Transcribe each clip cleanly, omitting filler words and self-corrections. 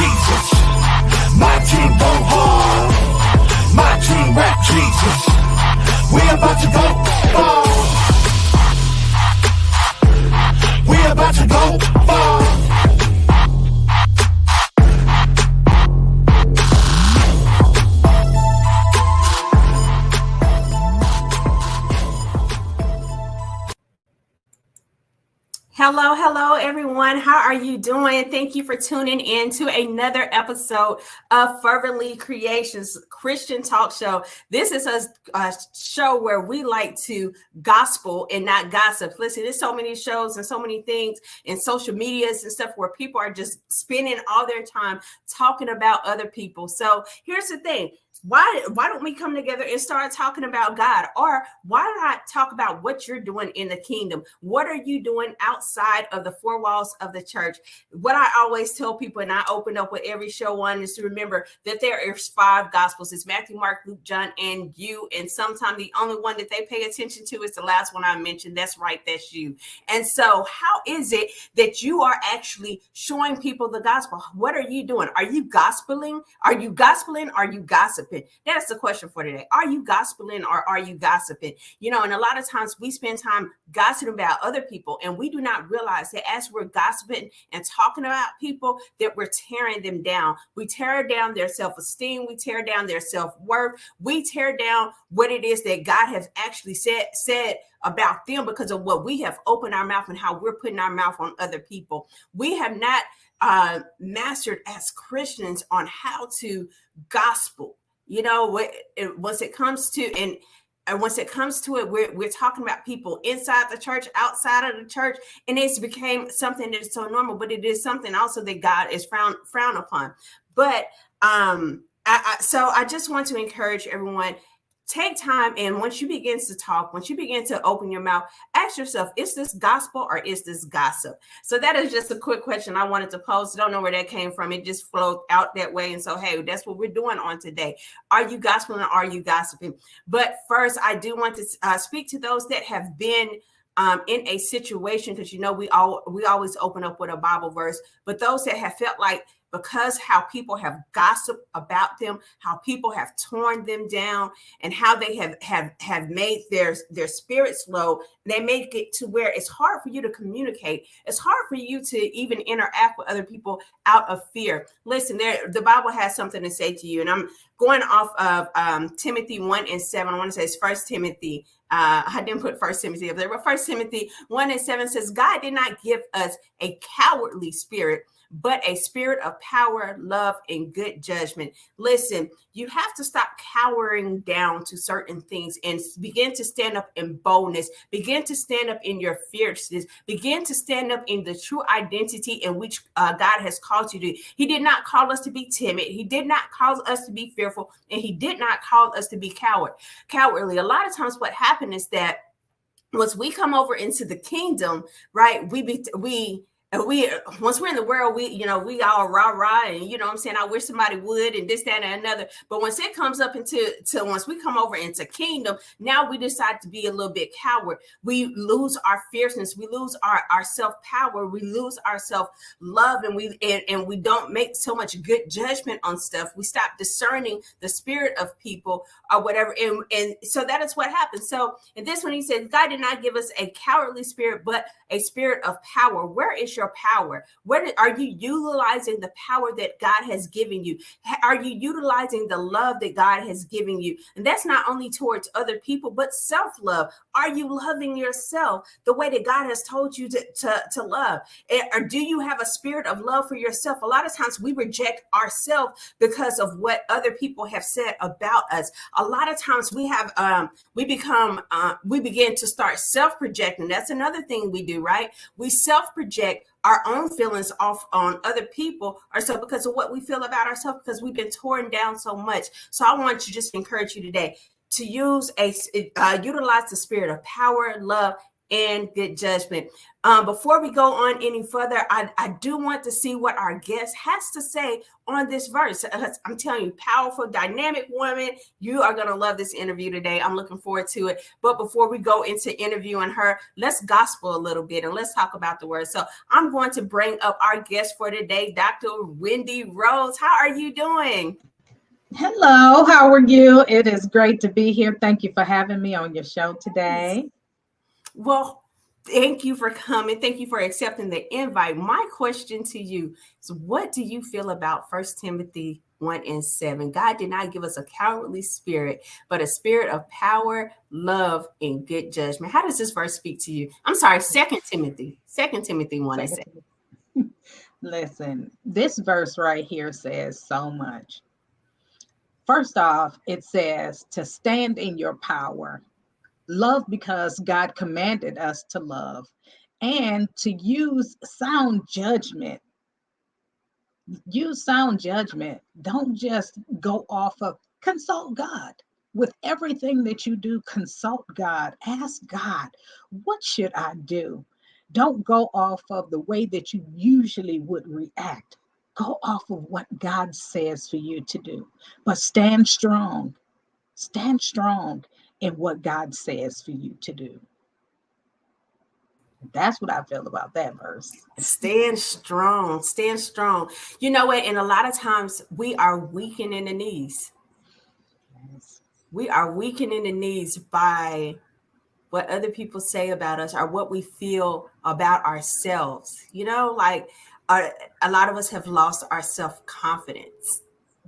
Jesus. My team go hard. My team rap Jesus. We about to go far. We about to go far. Hello, everyone. How are you doing? Thank you for tuning in to another episode of Fervently Creations Christian Talk Show. This is a show where we like to gospel and not gossip. Listen, there's so many shows and so many things in social medias and stuff where people are just spending all their time talking about other people. So here's the thing. Why don't we come together and start talking about God? Or why not talk about what you're doing in the kingdom? What are you doing outside of the four walls of the church? What I always tell people, and I open up with every show on, is to remember that there is 5 gospels. It's Matthew, Mark, Luke, John, and you. And sometimes the only one that they pay attention to is the last one I mentioned. That's right, that's you. And so how is it that you are actually showing people the gospel? What are you doing? Are you gospeling? Are you gospeling? Are you gossiping? That's the question for today. Are you gospeling or are you gossiping? You know, and a lot of times we spend time gossiping about other people, and we do not realize that as we're gossiping and talking about people, that we're tearing them down. We tear down their self-esteem. We tear down their self-worth. We tear down what it is that God has actually said about them because of what we have opened our mouth and how we're putting our mouth on other people. We have not mastered as Christians on how to gospel. You know, once it comes to it, we're talking about people inside the church, outside of the church, and it's became something that is so normal, but it is something also that God is frowned upon. But so I just want to encourage everyone. Take time, and once you begin to talk, once you begin to open your mouth, ask yourself, is this gospel or is this gossip? So that is just a quick question I wanted to pose. I don't know where that came from. It just flowed out that way. And so, hey, that's what we're doing on today. Are you gospeling or are you gossiping? But first, I do want to speak to those that have been in a situation, because, you know, we always open up with a Bible verse, but those that have felt like, because how people have gossiped about them, how people have torn them down, and how they have made their spirits low, they make it to where it's hard for you to communicate. It's hard for you to even interact with other people out of fear. Listen, the Bible has something to say to you, and I'm going off of Timothy 1:7. I want to say it's 1 Timothy. I didn't put 1 Timothy up there, but 1 Timothy 1:7 says, God did not give us a cowardly spirit, but a spirit of power, love, and good judgment. Listen, you have to stop cowering down to certain things and begin to stand up in boldness. Begin to stand up in your fierceness. Begin to stand up in the true identity in which God has called you to. He did not call us to be timid. He did not call us to be fearful, and he did not call us to be cowardly. A lot of times what happened is that once we come over into the kingdom, right, we once we're in the world, we all rah and, you know what I'm saying, I wish somebody would, and this, that, and another. But once it comes up once we come over into kingdom, now we decide to be a little bit coward. We lose our fierceness, we lose our self-power, we lose our self-love, and we don't make so much good judgment on stuff. We stop discerning the spirit of people or whatever. And so that is what happens. So in this one, he says, God did not give us a cowardly spirit, but a spirit of power. Where is your power? Where are you utilizing the power that God has given you? Are you utilizing the love that God has given you? And that's not only towards other people, but self-love. Are you loving yourself the way that God has told you to love? Or do you have a spirit of love for yourself? A lot of times we reject ourselves because of what other people have said about us. A lot of times we begin to start self-projecting. That's another thing we do, right? We self-project our own feelings off on other people, or so because of what we feel about ourselves, because we've been torn down so much. So I want to just encourage you today to utilize the spirit of power, love, and good judgment. Before we go on any further, I do want to see what our guest has to say on this verse. I'm telling you, powerful, dynamic woman. You are going to love this interview today. I'm looking forward to it. But before we go into interviewing her, let's gospel a little bit and let's talk about the word. So I'm going to bring up our guest for today, Dr. Wendy Rhodes. How are you doing? Hello, how are you? It is great to be here. Thank you for having me on your show today. Well, thank you for coming. Thank you for accepting the invite. My question to you is, what do you feel about 1 Timothy 1:7? God did not give us a cowardly spirit, but a spirit of power, love, and good judgment. How does this verse speak to you? I'm sorry, 2 Timothy 1:7. Listen, this verse right here says so much. First off, it says to stand in your power, love because God commanded us to love, and to use sound judgment. Use sound judgment. Don't just go off of, consult God. With everything that you do, consult God. Ask God, what should I do? Don't go off of the way that you usually would react. Go off of what God says for you to do. But stand strong. Stand strong in what God says for you to do. That's what I feel about that verse. Stand strong. Stand strong. You know what? And a lot of times we are weakened in the knees. Yes. We are weakened in the knees by what other people say about us or what we feel about ourselves. You know, like a lot of us have lost our self-confidence.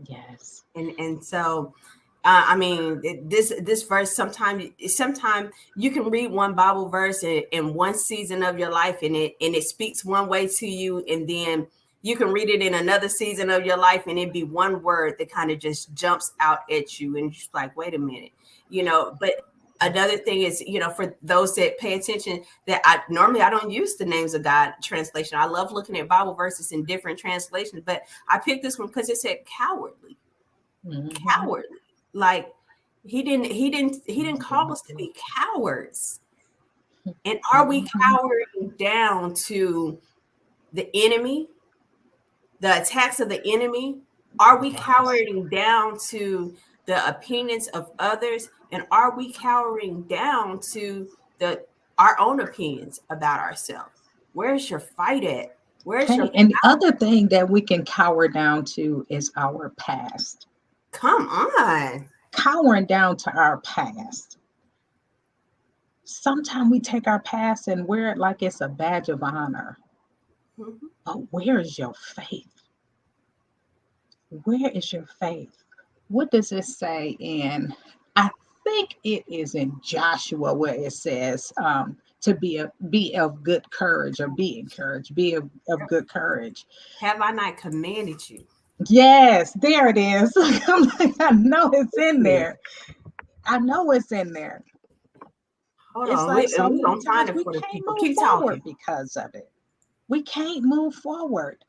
Yes. And so I mean, this verse sometimes you can read one Bible verse in one season of your life, and it speaks one way to you, and then you can read it in another season of your life, and it'd be one word that kind of just jumps out at you, and you're just like, wait a minute, you know. But another thing is, you know, for those that pay attention, that I don't use the names of God translation. I love looking at Bible verses in different translations, but I picked this one because it said cowardly. Mm-hmm. Cowardly. Like he didn't call us to be cowards. And are we cowering down to the enemy, the attacks of the enemy? Are we cowering down to the opinions of others? And are we cowering down to our own opinions about ourselves? Where's your fight at? Where's your Hey, and the other thing that we can cower down to is our past. come on? Cowering down to our past. Sometimes we take our past and wear it like it's a badge of honor. Mm-hmm. But where is your faith? Where is your faith? What does it say in, I think it is in Joshua where it says to be of good courage, or be encouraged, be of good courage. Have I not commanded you? Yes, there it is. I'm like, I know it's in there. I know it's in there. Hold It's on, like we so many don't find times it we for the can't people. move Keep forward talking. because of it. We can't move forward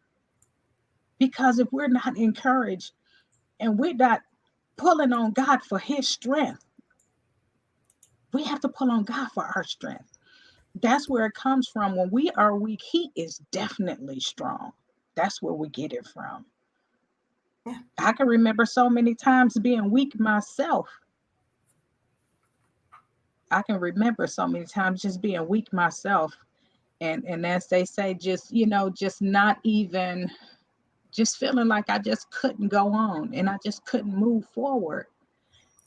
because if we're not encouraged and we're not pulling on God for his strength, we have to pull on God for our strength. That's where it comes from. When we are weak, he is definitely strong. That's where we get it from. Yeah. I can remember so many times being weak myself. I can remember so many times just being weak myself. And as they say, just, just not even, just feeling like I just couldn't go on and I just couldn't move forward.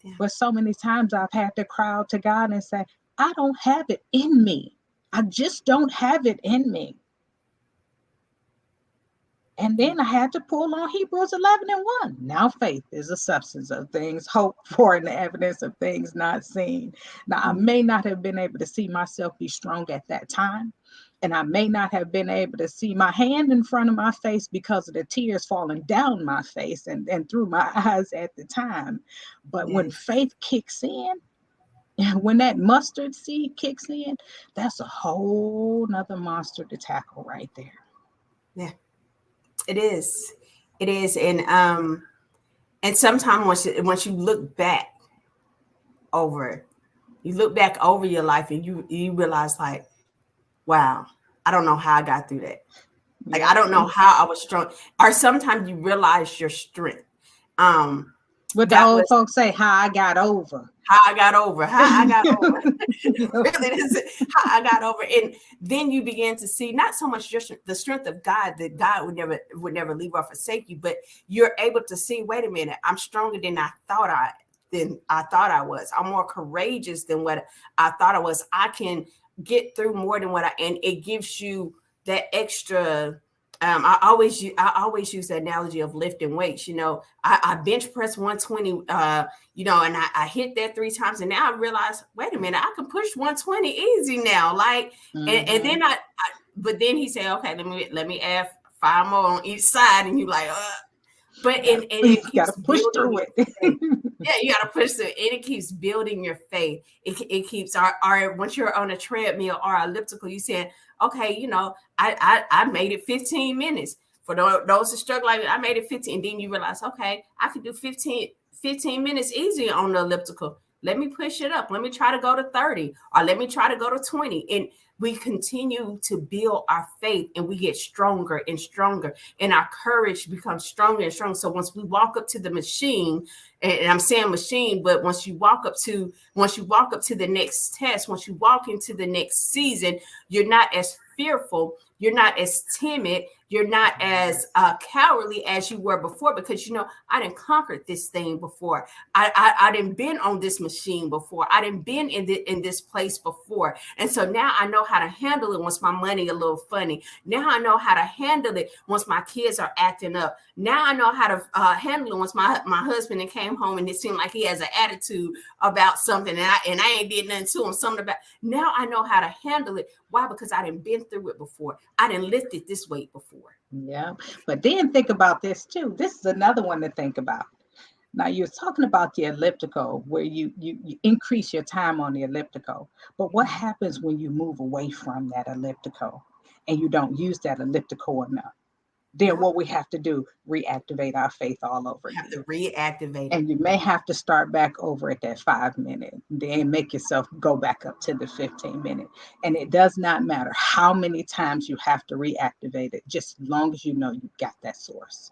Yeah. But so many times I've had to cry out to God and say, I don't have it in me. I just don't have it in me. And then I had to pull on Hebrews 11:1. Now faith is the substance of things hoped for and the evidence of things not seen. Now, I may not have been able to see myself be strong at that time. And I may not have been able to see my hand in front of my face because of the tears falling down my face and through my eyes at the time. But when faith kicks in, and when that mustard seed kicks in, that's a whole nother monster to tackle right there. Yeah, it is. It is. And sometimes once you look back over, You look back over your life and you realize like, wow, I don't know how I got through that. Like, Yeah. I don't know how I was strong. Or sometimes you realize your strength. What the That old was folks say, how I got over. how I got over. How I got over. Yeah. Really, this is how I got over. And then you begin to see not so much just the strength of God, that God would never leave or forsake you, but you're able to see, wait a minute, I'm stronger than I thought I was. I'm more courageous than what I thought I was. I can get through more than and it gives you that extra. I always use the analogy of lifting weights. I bench press 120, and I hit that 3 times, and now I realize, wait a minute, I can push 120 easy now. Like, and then but then he said, okay, let me add 5 more on each side, and you like, but you it keeps gotta push through it. yeah, you got to push through, and it keeps building your faith. It keeps our once you're on a treadmill or elliptical, you said, okay, I made it 15 minutes. For those who struggle, like I made it 15, and then you realize, okay, I could do 15 minutes easy on the elliptical. Let me push it up. Let me try to go to 30, or let me try to go to 20. And we continue to build our faith, and we get stronger and stronger, and our courage becomes stronger and stronger. So once we walk up to the machine, and I'm saying machine, but once you walk up to the next test, once you walk into the next season, you're not as fearful, you're not as timid, you're not as cowardly as you were before, because I didn't conquer this thing before. I didn't been on this machine before. I didn't been in this place before, and so now I know how to handle it once my money a little funny. Now I know how to handle it once my kids are acting up. Now I know how to handle it once my husband came home and it seemed like he has an attitude about something, and I ain't did nothing to him. Something about now I know how to handle it. Why? Because I didn't been through it before. I didn't lifted this weight before. Yeah. But then think about this too. This is another one to think about. Now you're talking about the elliptical where you increase your time on the elliptical. But what happens when you move away from that elliptical and you don't use that elliptical enough? Then what we have to do, reactivate our faith all over again. Have to reactivate it. And you may have to start back over at that 5 minute, then make yourself go back up to the 15 minute. And it does not matter how many times you have to reactivate it, just as long as you know you got that source.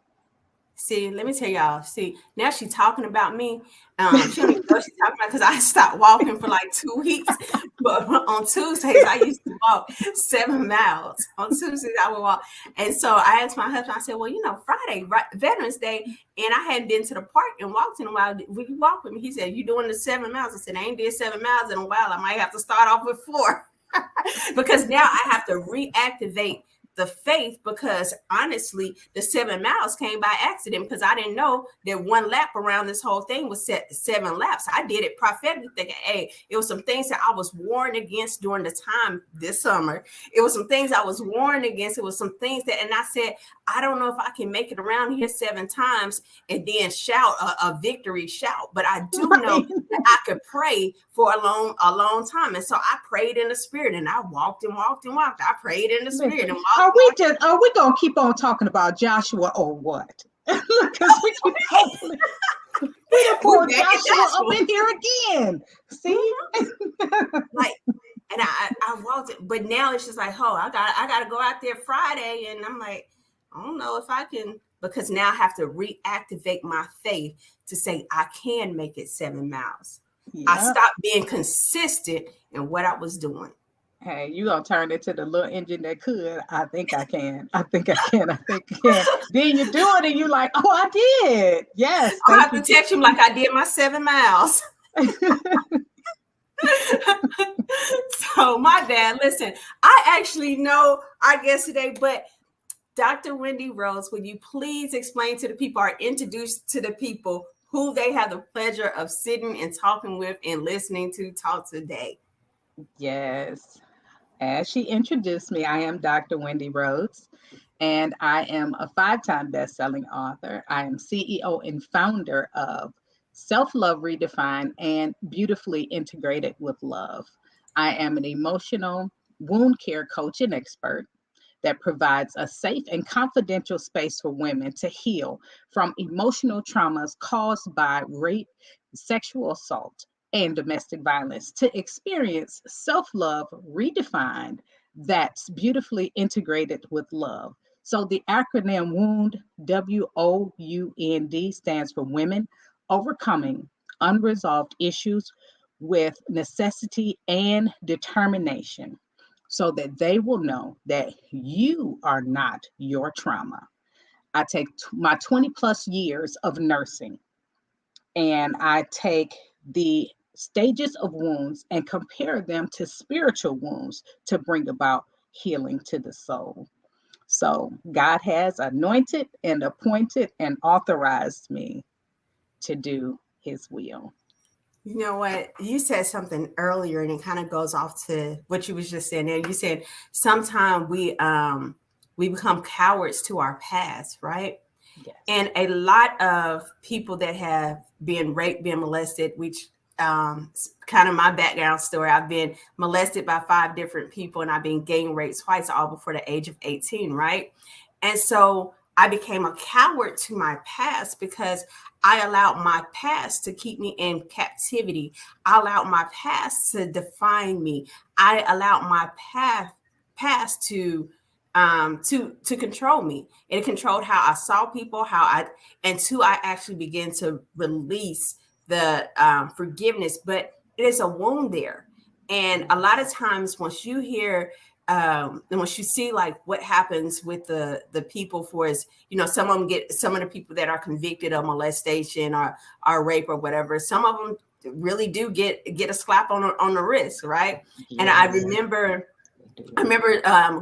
See, let me tell y'all. See, now she's talking about me. She don't even know she's talking about, because I stopped walking for like 2 weeks. But on Tuesdays, I used to walk 7 miles. On Tuesdays, I would walk. And so I asked my husband, I said, well, Friday, Veterans Day, and I hadn't been to the park and walked in a while. Will you walk with me? He said, you doing the 7 miles? I said, I ain't did 7 miles in a while. I might have to start off with 4. Because now I have to reactivate the faith, because honestly, the 7 miles came by accident, because I didn't know that one lap around this whole thing was set 7 laps. I did it prophetically, thinking, hey, it was some things that I was warned against during the time this summer. It was some things I was warned against. It was some things that, and I said, I don't know if I can make it around here 7 times and then shout a victory shout, but I do know that I could pray for a long time. And so I prayed in the spirit, and I walked and walked and walked. I prayed in the spirit and walked. Are we gonna keep on talking about Joshua or what? Because we keep hopefully we pull Joshua up in here again. See, like, and I walked it, but now it's just like, I gotta go out there Friday, and I'm like, I don't know if I can, because now I have to reactivate my faith to say I can make it 7 miles. Yeah. I stopped being consistent in what I was doing. Hey, you gonna turn it to the little engine that could. I think I can. I think I can. I think I can. Then you do it, and you're like, oh, I did. Yes. I have to text him like I did my 7 miles. So my dad, listen, I actually know our guest today, but Dr. Wendy Rhodes, would you please explain to the people, or introduce to the people who they have the pleasure of sitting and talking with and listening to talk today? Yes. As she introduced me, I am Dr. Wendy Rhodes, and I am a 5-time best-selling author. I am CEO and founder of Self-Love Redefined and Beautifully Integrated with Love. I am an emotional wound care coach and expert that provides a safe and confidential space for women to heal from emotional traumas caused by rape, sexual assault, and domestic violence to experience self-love redefined that's beautifully integrated with love. So the acronym WOUND, WOUND, stands for Women Overcoming Unresolved Issues with Necessity and Determination, so that they will know that you are not your trauma. I take my 20 plus years of nursing, and I take the stages of wounds and compare them to spiritual wounds to bring about healing to the soul. So God has anointed and appointed and authorized me to do his will. You know what? You said something earlier, and it kind of goes off to what you was just saying there. You said sometimes we become cowards to our past, right? Yes. And a lot of people that have been raped, been molested, which kind of my background story. I've been molested by 5 different people, and I've been gang raped twice, all before the age of 18, right? And so I became a coward to my past because I allowed my past to keep me in captivity. I allowed my past to define me. I allowed my past to control me. It controlled how I saw people, until I actually began to release the forgiveness. But it is a wound there, and a lot of times once you hear and once you see like what happens with the people, for is, some of them get, some of the people that are convicted of molestation or rape or whatever, some of them really do get a slap on the wrist, right? Yes. And I remember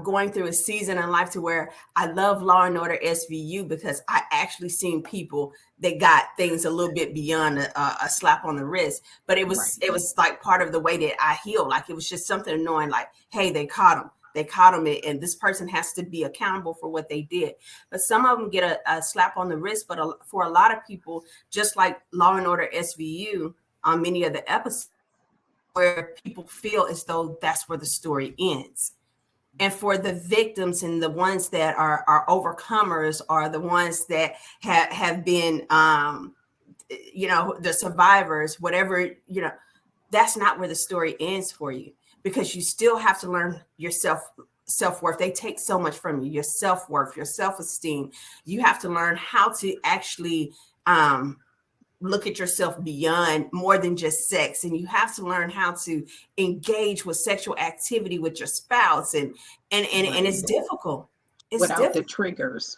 going through a season in life to where I love Law and Order SVU, because I actually seen people that got things a little bit beyond a slap on the wrist. But it was like part of the way that I healed. Like, it was just something annoying. Like, hey, they caught him. They caught him, and this person has to be accountable for what they did. But some of them get a slap on the wrist. But for a lot of people, just like Law and Order SVU on many of the episodes, where people feel as though that's where the story ends. And for the victims and the ones that are overcomers, are the ones that have been the survivors, whatever, that's not where the story ends for you, because you still have to learn your self-worth. They take so much from you, your self-worth, your self-esteem. You have to learn how to actually look at yourself beyond more than just sex, and you have to learn how to engage with sexual activity with your spouse, and it's difficult. It's Without difficult. the triggers.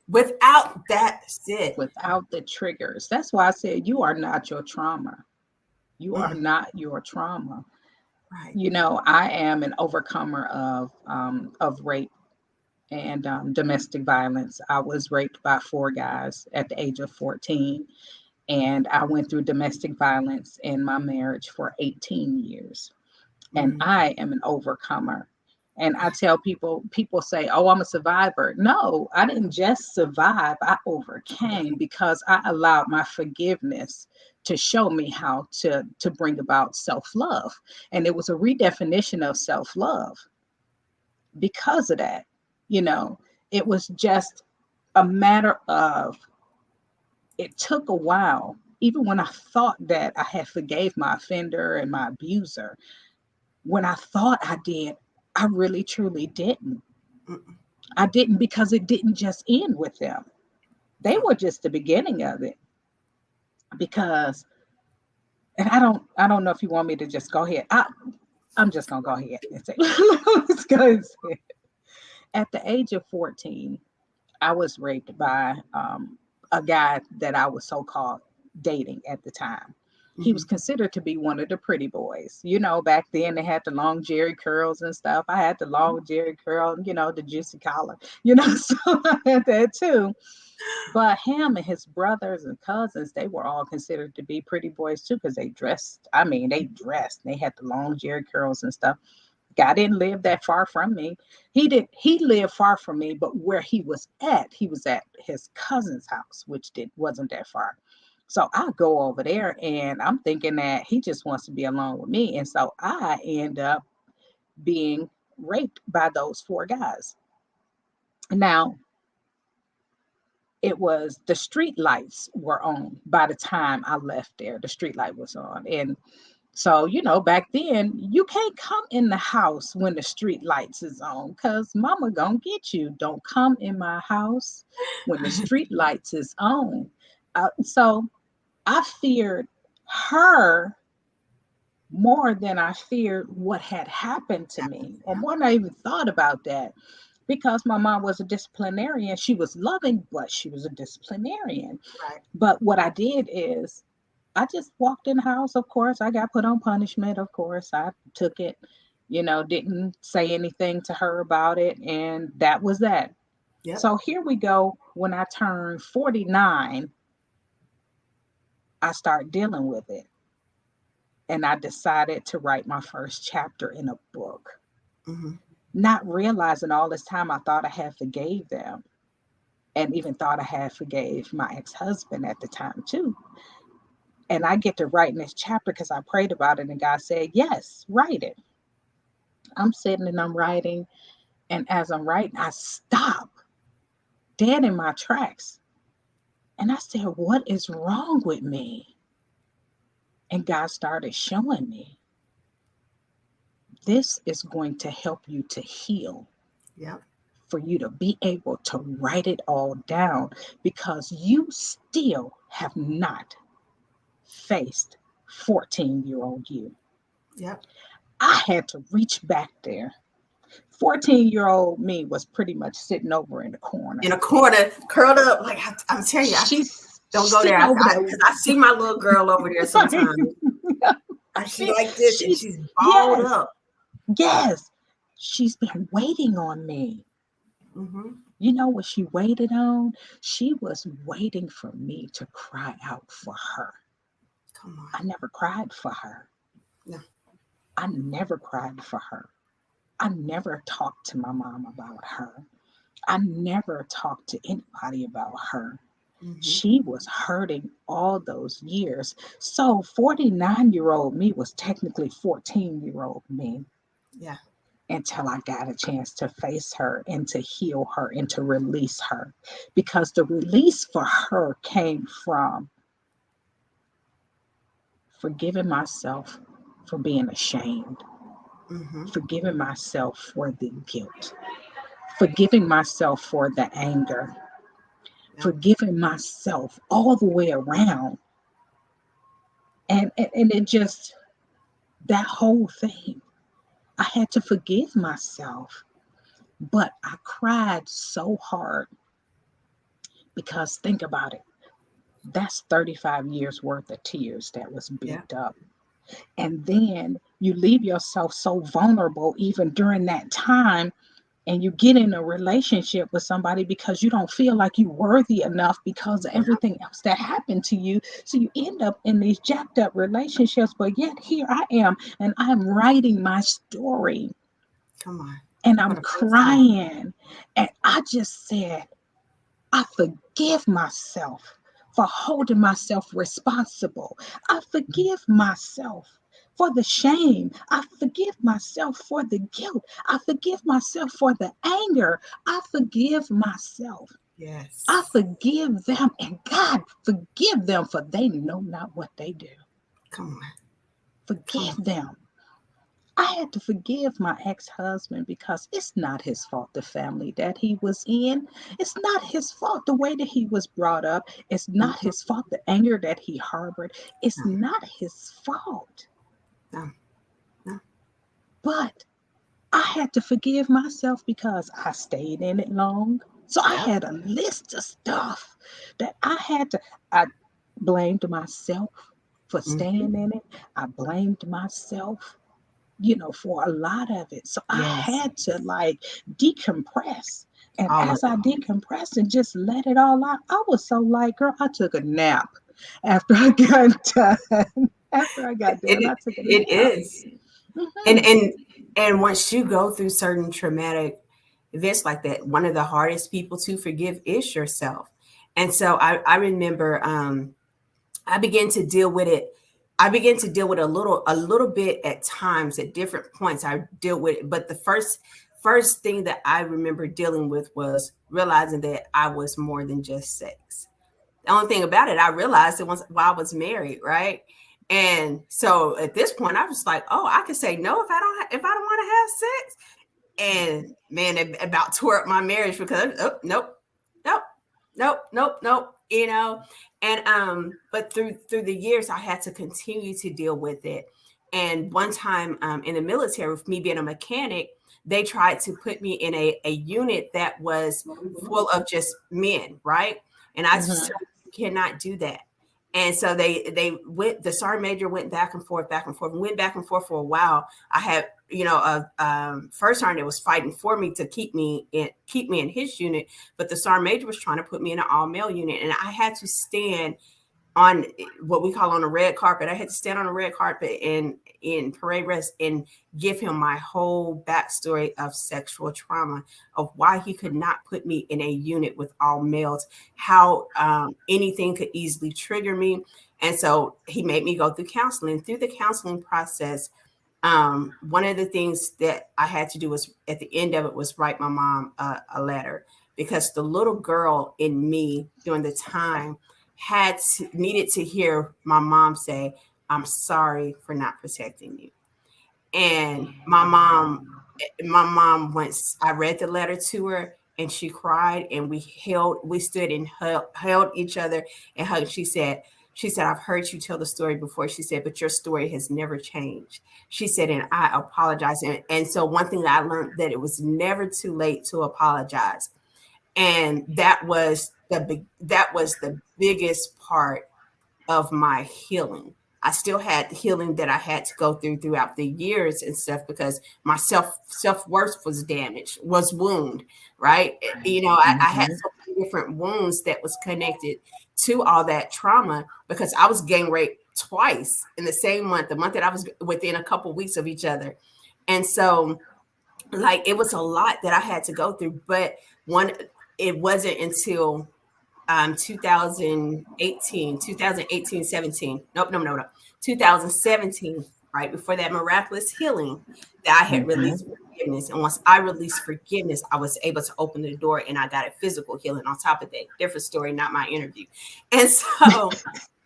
Without that, it. Without the triggers. That's why I said you are not your trauma. You are not your trauma. Right. I am an overcomer of rape and domestic violence. I was raped by 4 guys at the age of 14. And I went through domestic violence in my marriage for 18 years. And I am an overcomer. And I tell people say, oh, I'm a survivor. No, I didn't just survive. I overcame, because I allowed my forgiveness to show me how to bring about self-love. And it was a redefinition of self-love because of that. It was just a matter of, it took a while. Even when I thought that I had forgave my offender and my abuser, when I thought I did, I really truly didn't. I didn't, because it didn't just end with them. They were just the beginning of it. Because, and I don't know if you want me to just go ahead. I'm just gonna go ahead and say, let's go and say it. At the age of 14, I was raped by a guy that I was so-called dating at the time. He was considered to be one of the pretty boys. Back then they had the long jerry curls and stuff. I had the long jerry curl, the juicy collar, so I had that too. But him and his brothers and cousins, they were all considered to be pretty boys too, because they dressed. They had the long jerry curls and stuff. Guy didn't live that far from me. He lived far from me, but where he was at his cousin's house, which wasn't that far. So I go over there, and I'm thinking that he just wants to be alone with me. And so I end up being raped by those 4 guys. Now, it was, the street lights were on by the time I left there. The street light was on. And So, back then, you can't come in the house when the street lights is on because mama gonna get you. Don't come in my house when the street lights is on. So I feared her more than I feared what had happened to me, or more than I even thought about that, because my mom was a disciplinarian. She was loving, but she was a disciplinarian. Right. But what I did is I just walked in the house. Of course, I got put on punishment. Of course, I took it, didn't say anything to her about it. And that was that. Yep. So here we go. When I turned 49, I start dealing with it. And I decided to write my first chapter in a book. Mm-hmm. Not realizing all this time I thought I had forgave them, and even thought I had forgave my ex-husband at the time too. And I get to write in this chapter because I prayed about it and God said, yes, write it. I'm sitting and I'm writing. And as I'm writing, I stop dead in my tracks. And I said, what is wrong with me? And God started showing me, this is going to help you to heal. Yep. For you to be able to write it all down, because you still have not faced 14-year-old you. Yep. I had to reach back there. 14-year-old me was pretty much sitting over in the corner. In a corner, curled up. Like I'm telling you, don't go there. Because I see my little girl over there sometimes. She's like this, and she's balled up. Yes. She's been waiting on me. Mm-hmm. You know what she waited on? She was waiting for me to cry out for her. Come on. I never cried for her. No. I never cried for her. I never talked to my mom about her. I never talked to anybody about her. Mm-hmm. She was hurting all those years. So 49-year-old me was technically 14-year-old me. Yeah. Until I got a chance to face her and to heal her and to release her. Because the release for her came from forgiving myself for being ashamed, mm-hmm. forgiving myself for the guilt, forgiving myself for the anger, forgiving myself all the way around. And it just, that whole thing, I had to forgive myself. But I cried so hard because think about it. That's 35 years worth of tears that was built up. And then you leave yourself so vulnerable even during that time, and you get in a relationship with somebody because you don't feel like you're worthy enough because of everything else that happened to you. So you end up in these jacked up relationships, but yet here I am and I'm writing my story. Come on. And I'm crying. And I just said, I forgive myself for holding myself responsible. I forgive myself for the shame. I forgive myself for the guilt. I forgive myself for the anger. I forgive myself. Yes. I forgive them, and God forgive them, for they know not what they do. Come on. Forgive them. I had to forgive my ex-husband because it's not his fault the family that he was in. It's not his fault the way that he was brought up. It's not his fault the anger that he harbored. It's not his fault. No. But I had to forgive myself because I stayed in it long. So I had a list of stuff that I blamed myself for staying in it. I blamed myself for a lot of it. So I had to decompress. And as I decompressed and just let it all out, I was so girl, I took a nap after I got done. After I got done, I took a nap. It is. Mm-hmm. And once you go through certain traumatic events like that, one of the hardest people to forgive is yourself. And so I remember I began to deal with it. I began to deal with a little bit at times at different points. I dealt with it, but the first thing that I remember dealing with was realizing that I was more than just sex. The only thing about it, I realized it was while I was married, right? And so at this point, I was like, oh, I can say no if I don't want to have sex. And man, it about tore up my marriage because nope, nope, nope, nope, nope, you know. And but through the years, I had to continue to deal with it. And one time in the military, with me being a mechanic, they tried to put me in a unit that was full of just men, right? And I Mhm. cannot do that. And so they went. The sergeant major went back and forth, went back and forth for a while. I had, you know, a first sergeant that was fighting for me to keep me in his unit, but the sergeant major was trying to put me in an all male unit, and I had to stand on what we call on a red carpet. I had to stand on a red carpet in parade rest and give him my whole backstory of sexual trauma, of why he could not put me in a unit with all males, how anything could easily trigger me. And so he made me go through counseling. Through the counseling process, one of the things that I had to do was, at the end of it, was write my mom a letter, because the little girl in me during the time needed to hear my mom say, "I'm sorry for not protecting you." And my mom, once I read the letter to her, and she cried, and we stood and held each other and hugged. She said, "I've heard you tell the story before." She said, "But your story has never changed." She said, "And I apologize." And so one thing that I learned, that it was never too late to apologize. And that was the biggest part of my healing. I still had healing that I had to go throughout the years and stuff, because my self-worth was damaged, was wound, right? You know, I had Mhm. so many different wounds that was connected to all that trauma, because I was gang raped twice in the same month, the month that I was within a couple weeks of each other. And so, like, it was a lot that I had to go through. But one it wasn't until 2018, 17. Nope, no, no, no. 2017, right before that miraculous healing, that I had Mhm. released forgiveness. And once I released forgiveness, I was able to open the door, and I got a physical healing on top of that. Different story, not my interview. And so,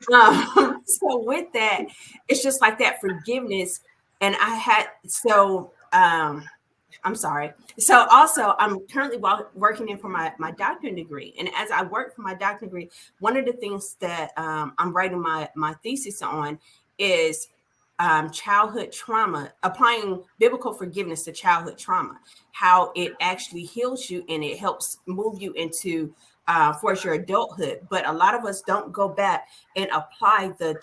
so with that, it's just like that forgiveness. And I had, so, I'm sorry. So also, I'm currently working in for my doctorate degree. And as I work for my doctorate degree, one of the things that I'm writing my thesis on is childhood trauma, applying biblical forgiveness to childhood trauma, how it actually heals you and it helps move you into for your adulthood. But a lot of us don't go back and apply the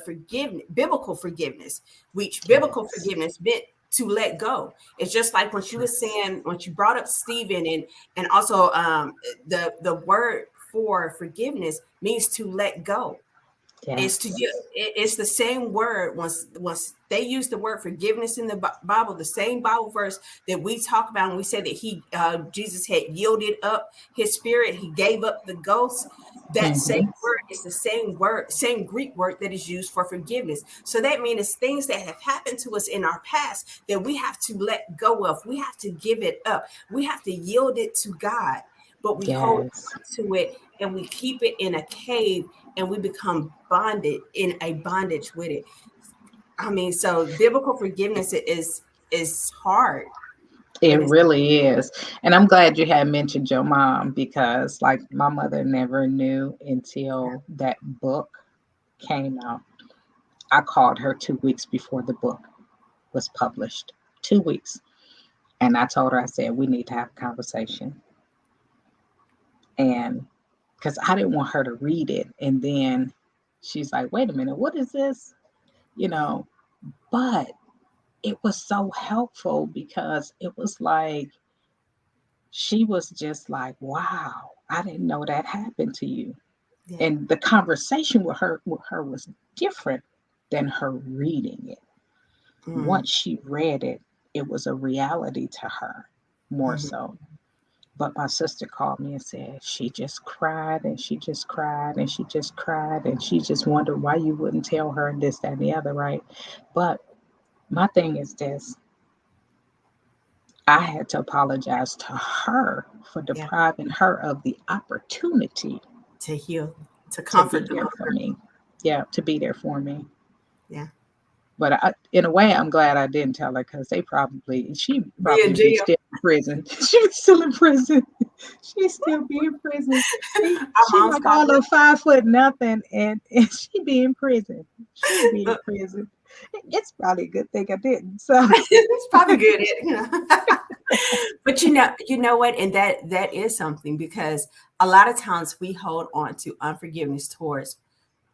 forgiveness, biblical forgiveness, which biblical Yes. forgiveness meant to let go. It's just like what you were saying, when you brought up Stephen, and also the word for forgiveness means to let go. It's to Yes. you. It's the same word. Once they use the word forgiveness in the Bible, the same Bible verse that we talk about, and we say that Jesus had yielded up his spirit, he gave up the ghost. That same Mhm. word is the same word, same Greek word that is used for forgiveness. So that means it's things that have happened to us in our past that we have to let go of. We have to give it up. We have to yield it to God, but we hold Yes. on to it, and we keep it in a cave, and we become bonded in a bondage with it. I mean, so biblical forgiveness is hard, It and it's really is. And I'm glad you had mentioned your mom because, like, my mother never knew until that book came out. I called her 2 weeks before the book was published. 2 weeks. And I told her, I said, we need to have a conversation. And because I didn't want her to read it. And then she's like, wait a minute, what is this? You know, but it was so helpful because it was like, she was just like, wow, I didn't know that happened to you. yeah, And the conversation with her was different than her reading it. mm, Once she read it, it was a reality to her more mhm, so. But my sister called me and said she just cried and she just cried and she just cried and she just wondered why you wouldn't tell her this, that, and the other, right? But my thing is this, I had to apologize to her for yeah, depriving her of the opportunity to heal, to to be comfort the there for mother. me. Yeah, to be there for me. Yeah. But in a way, I'm glad I didn't tell her because she'd Be in probably be jail. still in prison. She's still in prison. She'd still be in prison. Our She mom's like all probably of 5 foot nothing, and she'd be in prison. She'd be in prison. It's probably a good thing I didn't. So it's probably good. But you know what? And that is something, because a lot of times we hold on to unforgiveness towards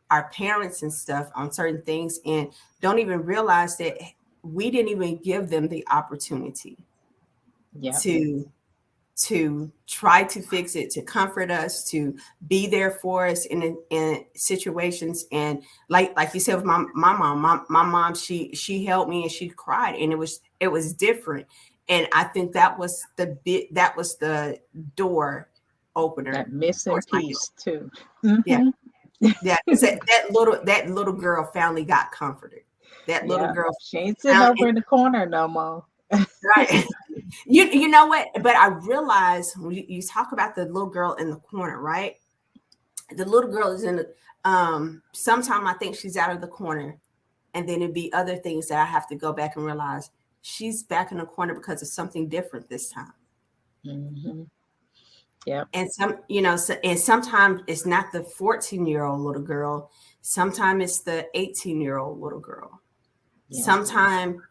our parents and stuff on certain things, and don't even realize that we didn't even give them the opportunity yeah, to try to fix it, to comfort us, to be there for us in situations. And like you said with my mom, she held me and she cried, and it was different. And I think that was the door opener that missing towards my piece too. yeah. Hmm. Yeah, that little girl finally got comforted. That little Yeah, girl she ain't sitting found over in the corner no more. right. You know what? But I realized when you talk about the little girl in the corner, right? The little girl is in the sometime I think she's out of the corner, and then it'd be other things that I have to go back and realize she's back in the corner because of something different this time. Hmm. Yep. And and sometimes it's not the 14-year-old little girl. Sometimes it's the 18-year-old little girl. Yeah. Sometimes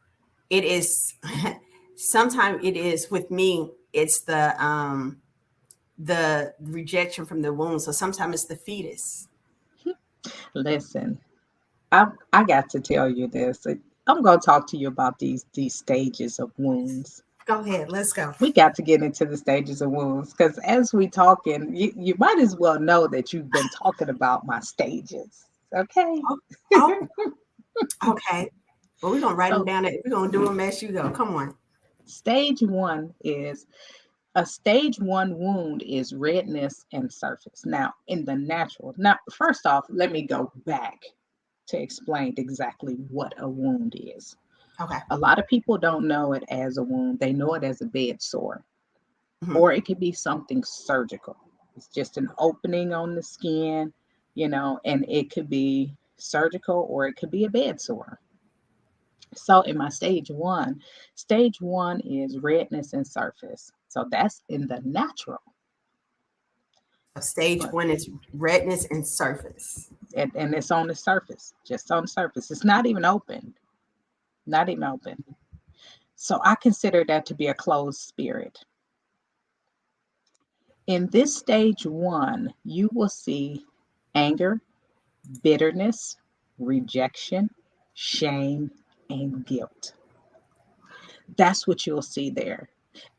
it is sometimes it is with me, it's the rejection from the womb. So sometimes it's the fetus. Listen, I got to tell you this. I'm going to talk to you about these stages of wounds. Go ahead, let's go. We got to get into the stages of wounds because as we talking, you might as well know that you've been talking about my stages. Okay. Oh, oh, okay. Well, we're gonna write them So down. We're gonna do them as you go. Come on. stage one is a stage one wound is redness and surface. Now, in the natural, now, first off, let me go back to explain exactly what a wound is. Okay. A lot of people don't know it as a wound, they know it as a bed sore, Mhm. or it could be something surgical. It's just an opening on the skin, and it could be surgical or it could be a bed sore. So in my stage one is redness and surface. So that's in the natural. Stage But one is redness and surface. and it's on the surface, just on the surface. It's not even open. Not even open. So I consider that to be a closed spirit. In this stage one, you will see anger, bitterness, rejection, shame, and guilt. That's what you'll see there.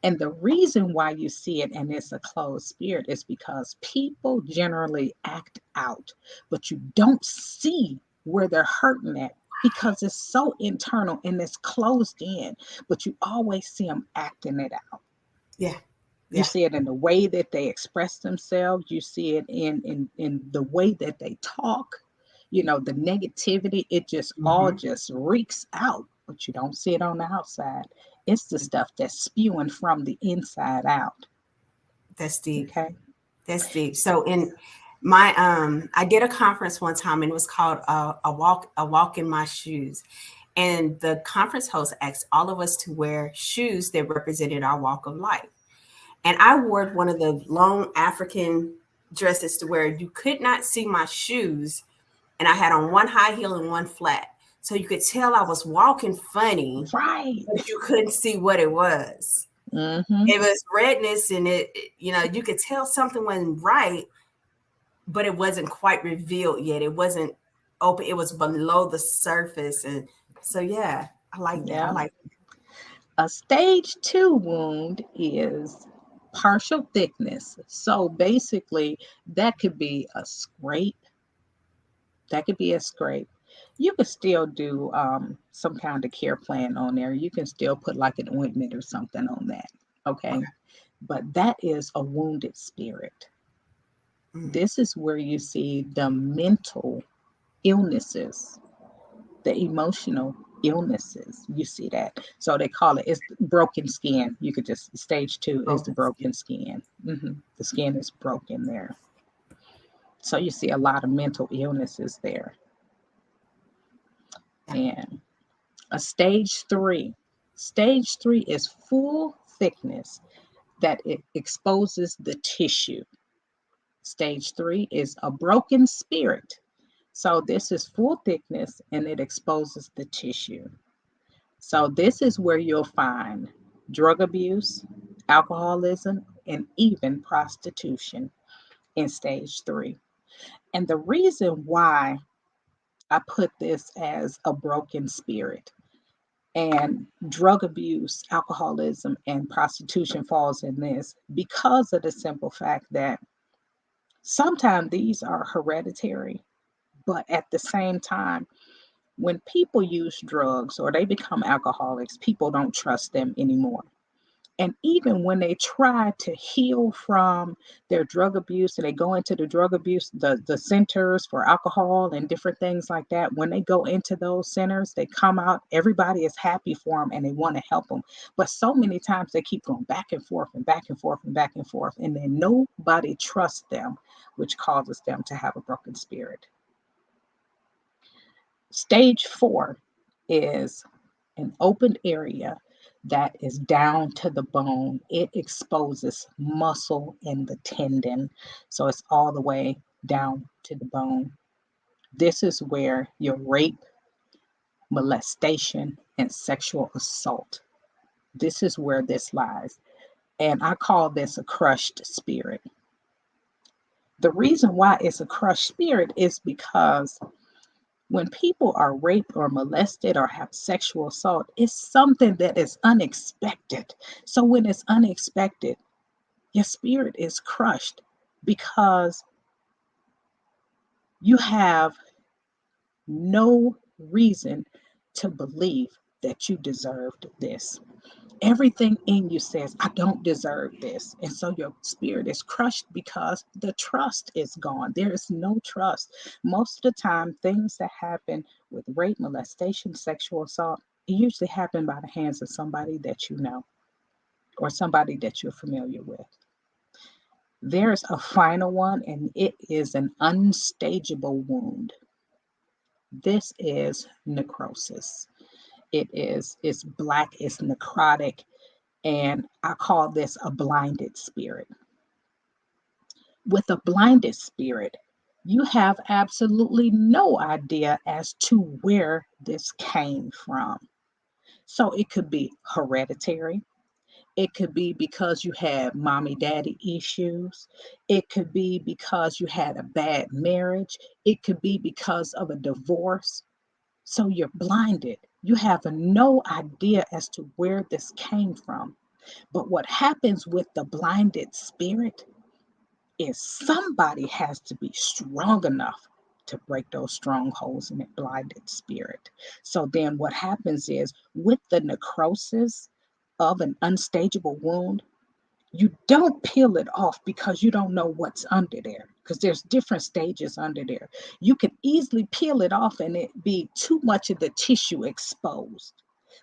And the reason why you see it and it's a closed spirit is because people generally act out, but you don't see where they're hurting at because it's so internal and it's closed in, but you always see them acting it out. Yeah. You Yeah. see it in the way that they express themselves. You see it in the way that they talk. The negativity, it just all Mhm. just reeks out, but you don't see it on the outside. It's the stuff that's spewing from the inside out. That's deep. Okay. That's deep. So in my I did a conference one time, and it was called a walk in my shoes. And the conference host asked all of us to wear shoes that represented our walk of life. And I wore one of the long African dresses to where you could not see my shoes. And I had on one high heel and one flat. So you could tell I was walking funny, Right. but you couldn't see what it was. Mm-hmm. It was redness, and you could tell something wasn't right, but it wasn't quite revealed yet. It wasn't open. It was below the surface. And so, yeah, I like that. I Yeah. like A stage two wound is partial thickness. So basically, that could be a scrape. That could be a scrape. You could still do some kind of care plan on there. You can still put like an ointment or something on that. Okay. okay. But that is a wounded spirit. Mm. This is where you see the mental illnesses, the emotional illnesses. You see that. So they call it's broken skin. You could just, stage two is the Broken skin. broken skin. The skin is broken there. So you see a lot of mental illnesses there. And a stage 3. Stage 3 is full thickness that it exposes the tissue. Stage 3 is a broken spirit. So this is full thickness and it exposes the tissue. So this is where you'll find drug abuse, alcoholism, and even prostitution in stage 3. And the reason why I put this as a broken spirit and drug abuse, alcoholism, and prostitution falls in this because of the simple fact that sometimes these are hereditary, but at the same time, when people use drugs or they become alcoholics, people don't trust them anymore. And even when they try to heal from their drug abuse and they go into the drug abuse, the centers for alcohol and different things like that, when they go into those centers, they come out, everybody is happy for them and they want to help them. But so many times they keep going back and forth and back and forth and back and forth, and then nobody trusts them, which causes them to have a broken spirit. Stage 4 is an open area that is down to the bone. It exposes muscle and the tendon. So it's all the way down to the bone. This is where your rape, molestation, and sexual assault. This is where this lies. And I call this a crushed spirit. The reason why it's a crushed spirit is because when people are raped or molested or have sexual assault, it's something that is unexpected. So when it's unexpected, your spirit is crushed because you have no reason to believe that you deserved this. Everything in you says, I don't deserve this. And so your spirit is crushed because the trust is gone. There is no trust. Most of the time, things that happen with rape, molestation, sexual assault, it usually happen by the hands of somebody that you know or somebody that you're familiar with. There's a final one, and it is an unstageable wound. This is necrosis. It's black, it's necrotic, and I call this a blinded spirit. With a blinded spirit, you have absolutely no idea as to where this came from. So it could be hereditary. It could be because you had mommy daddy issues. It could be because you had a bad marriage. It could be because of a divorce. So you're blinded. You have no idea as to where this came from. But what happens with the blinded spirit is somebody has to be strong enough to break those strongholds in that blinded spirit. So then what happens is with the necrosis of an unstageable wound, you don't peel it off because you don't know what's under there, because there's different stages under there. You could easily peel it off and it be too much of the tissue exposed.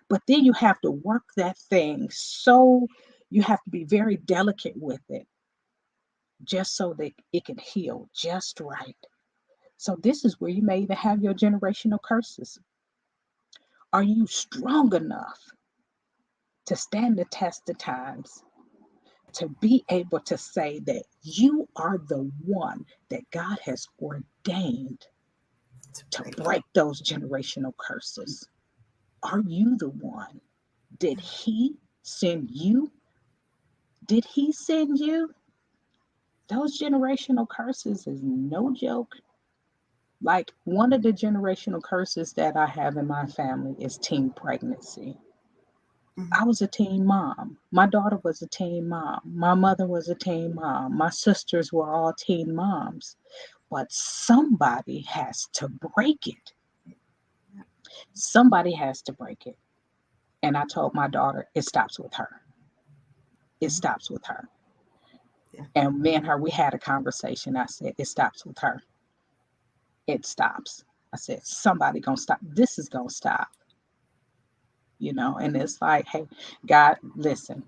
But then you have to work that thing, so you have to be very delicate with it just so that it can heal just right. So this is where you may even have your generational curses. Are you strong enough to stand the test of times, to be able to say that you are the one that God has ordained to break those generational curses? Are you the one? Did he send you? Did he send you? Those generational curses is no joke. Like one of the generational curses that I have in my family is teen pregnancy. I was a teen mom. My daughter was a teen mom. My mother was a teen mom. My sisters were all teen moms. But somebody has to break it. Somebody has to break it. And I told my daughter, it stops with her. It stops with her. Yeah. And me and her, we had a conversation. I said, it stops with her. It stops. I said, somebody gonna stop. This is gonna stop. And it's like, hey, God, listen,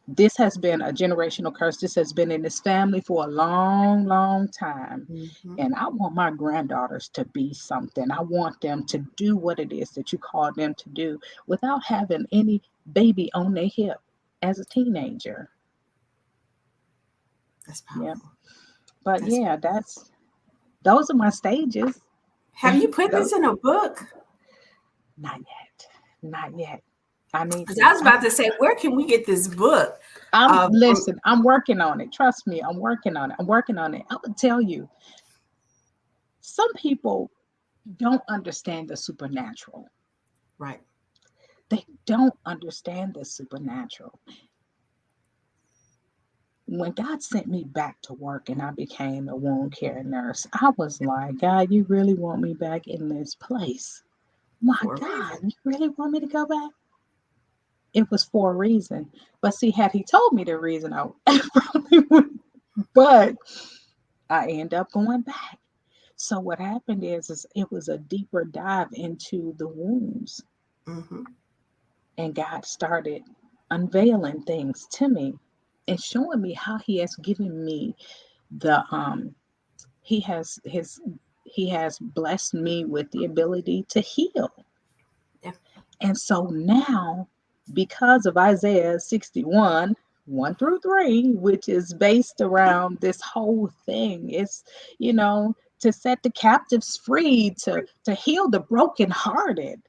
This has been a generational curse. This has been in this family for a long, long time. Mhm. And I want my granddaughters to be something. I want them to do what it is that you call them to do without having any baby on their hip as a teenager. That's Yeah. powerful. But That's yeah, those are my stages. Have you put Those, this in a book? not yet. Not yet. I need 'Cause I to. was about to say, where can we get this book? From Listen, I'm working on it. Trust me, I'm working on it. I'm working on it. I would tell you, some people don't understand the supernatural. right. They don't understand the supernatural. When God sent me back to work and I became a wound care nurse, I was like, God, you really want me back in this place? My For a God, reason. you really want me to go back? It was for a reason. But see, had he told me the reason, I probably would. But I end up going back. So what happened is it was a deeper dive into the wounds, Hmm. and God started unveiling things to me and showing me how He has given me the He has He has blessed me with the ability to heal. Yeah. And so now, because of Isaiah 61, 1 through 3, which is based around this whole thing, it's, you know, to set the captives free, to heal the brokenhearted.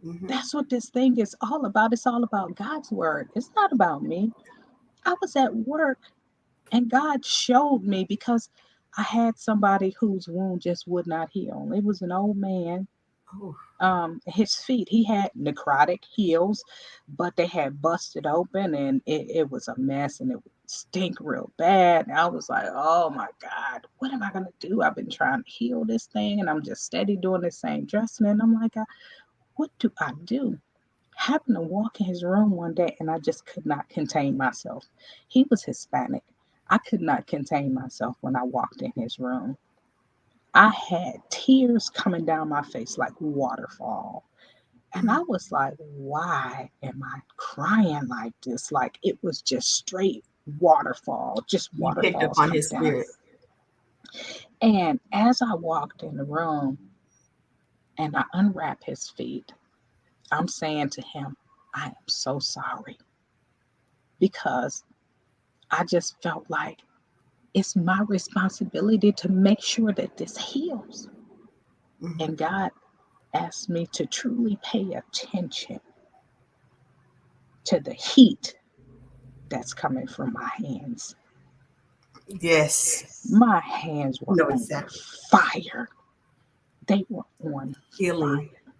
Hmm. That's what this thing is all about. It's all about God's word. It's not about me. I was at work and God showed me because I had somebody whose wound just would not heal. It was an old man. Oh, His feet, he had necrotic heels, but they had busted open and it was a mess and it would stink real bad. And I was like, oh my God, what am I gonna do? I've been trying to heal this thing and I'm just steady doing the same dressing. And I'm like, what do I do? Happened to walk in his room one day and I just could not contain myself. He was Hispanic. I could not contain myself when I walked in his room. I had tears coming down my face like waterfall. And I was like, why am I crying like this? Like it was just straight waterfall, just you picked up waterfalls on coming his down. spirit. And as I walked in the room and I unwrapped his feet, I'm saying to him, I am so sorry because I just felt like it's my responsibility to make sure that this heals. Hmm. And God asked me to truly pay attention to the heat that's coming from my hands. Yes. My hands You were know on exactly. fire. They were on Healing. fire.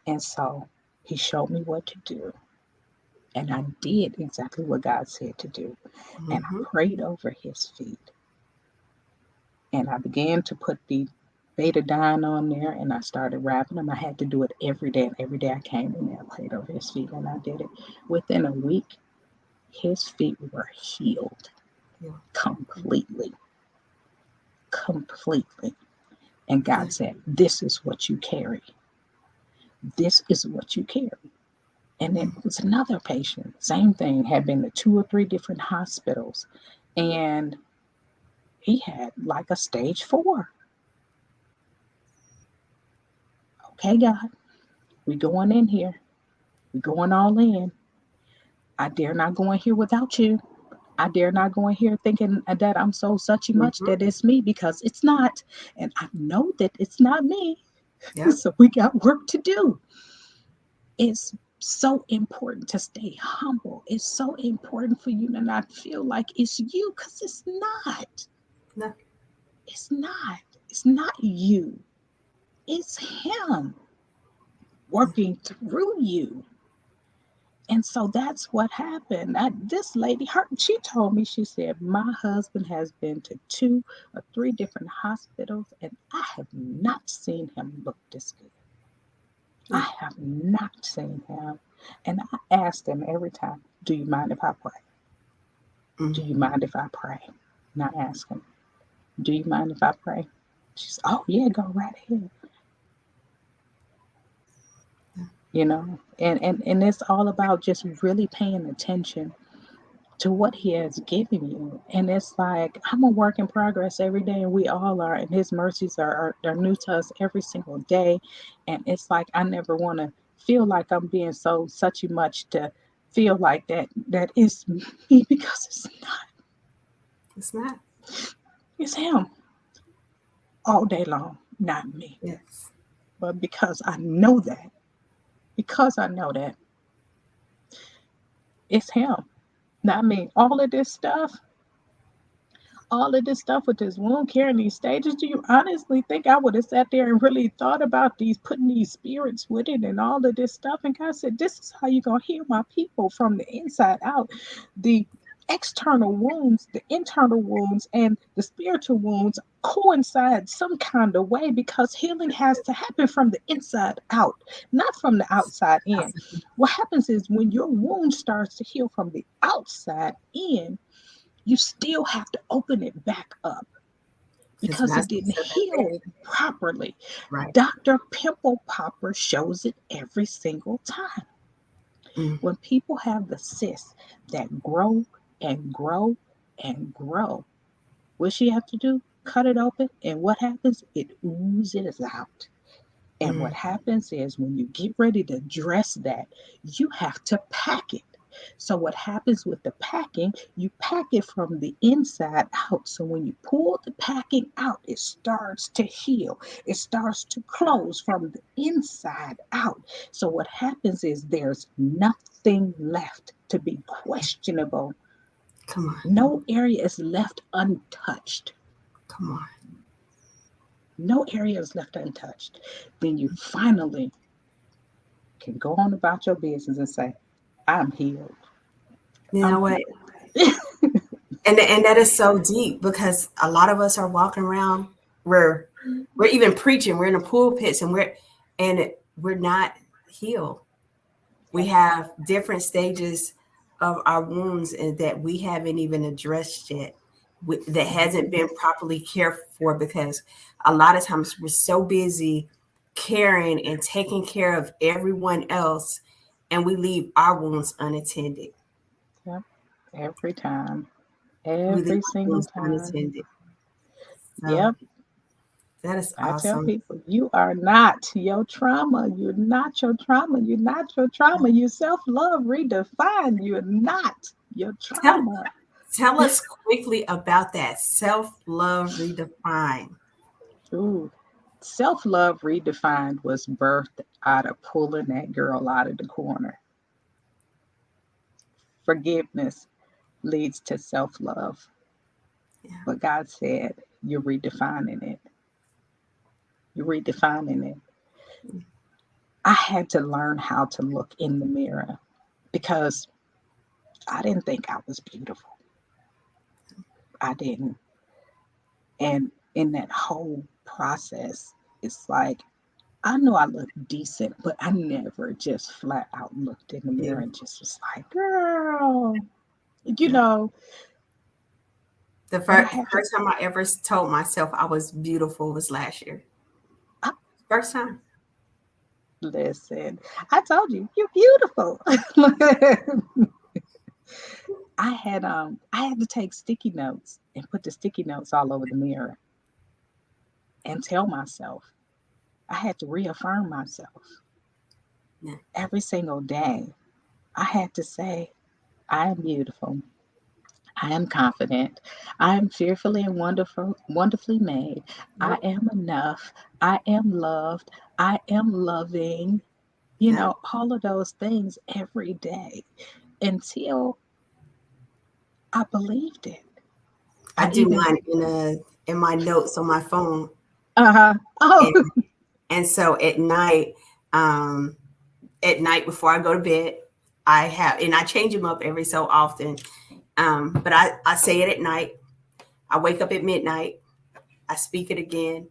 And so he showed me what to do. And I did exactly what God said to do. And I Hmm. prayed over his feet. And I began to put the betadine on there and I started wrapping them. I had to do it every day. And every day I came in there, I prayed over his feet, and I did it. Within a week, his feet were healed Yeah. completely. Completely. And Yeah. God said, this is what you carry. This is what you carry. And it was another patient, same thing, had been to 2 or 3 different hospitals. And he had like a stage 4. Okay, God, we going in here. We going all in. I dare not go in here without you. I dare not go in here thinking that I'm so such and much Hmm. that it's me, because it's not. And I know that it's not me. Yeah. So we got work to do. It's so important to stay humble. It's so important for you to not feel like it's you, because it's not. No. It's not. It's not you. It's him working through you. And so that's what happened. This lady, she told me, she said, my husband has been to 2 or 3 different hospitals, and I have not seen him look this good. Yeah. I have not seen him. And I asked him every time, do you mind if I pray? Do Mm. you mind if I pray? And I asked him, do you mind if I pray? She said, oh, yeah, go right ahead. Yeah. And it's all about just really paying attention to what he has given you. And it's like, I'm a work in progress every day, and we all are. And his mercies are new to us every single day. And it's like, I never want to feel like I'm being so such a much to feel like that is me, because it's not. It's not. It's him all day long, not me. Yes. But because I know that it's him, not me. All of this stuff with this wound carrying these stages, do you honestly think I would have sat there and really thought about these, putting these spirits with it and all of this stuff? And God said, this is how you're going to heal my people from the inside out. The external wounds, the internal wounds, and the spiritual wounds coincide some kind of way, because healing has to happen from the inside out, not from the outside in. What happens is, when your wound starts to heal from the outside in, you still have to open it back up, Because because it Master didn't said that heal properly. right. Dr. Pimple Popper shows it every single time. Mm. When people have the cysts that grow and grow and grow, what she have to do? Cut it open, and what happens? It oozes out. And what Mm. happens is, when you get ready to dress that, you have to pack it. So what happens with the packing, you pack it from the inside out. So when you pull the packing out, it starts to heal. It starts to close from the inside out. So what happens is, there's nothing left to be questionable. Come on. No area is left untouched. Come on. No area is left untouched. Then you finally can go on about your business and say, I'm healed. You I'm know what? healed. And that is so deep, because a lot of us are walking around, we're even preaching, we're in the pulpits, and we're not healed. We have different stages of our wounds, and that we haven't even addressed yet, that hasn't been properly cared for, because a lot of times we're so busy caring and taking care of everyone else, and we leave our wounds unattended. Yep. Every time. We leave Every our single wounds time. unattended. So Yep. that is I tell awesome. people, you are not your trauma. You're not your trauma. You're not your trauma. You self-love redefined. You're not your Tell, trauma. tell us quickly about that self-love redefined. Ooh. Self-love redefined was birthed out of pulling that girl out of the corner. Forgiveness leads to self-love. Yeah. But God said, you're redefining it. You're redefining it. I had to learn how to look in the mirror, because I didn't think I was beautiful. I didn't. And in that whole process, it's like, I know I look decent, but I never just flat out looked in the mirror and just was like, girl, you Yeah. know, The but I first, had to, first time I ever told myself I was beautiful was last year. I, First time. listen, I told you, you're beautiful. I had to take sticky notes and put the sticky notes all over the mirror and tell myself. I had to reaffirm myself Yeah. every single day. I had to say, I am beautiful. I am confident. I am fearfully and wonderfully made. I Yep. am enough. I am loved. I am loving. You Yep. know, all of those things every day, until I believed it. I I do even, mine in my notes on my phone. uh-huh. Oh, And and so um at night before I go to bed, I have, and I change them up every so often. But I say it at night. I wake up at midnight. I speak it again,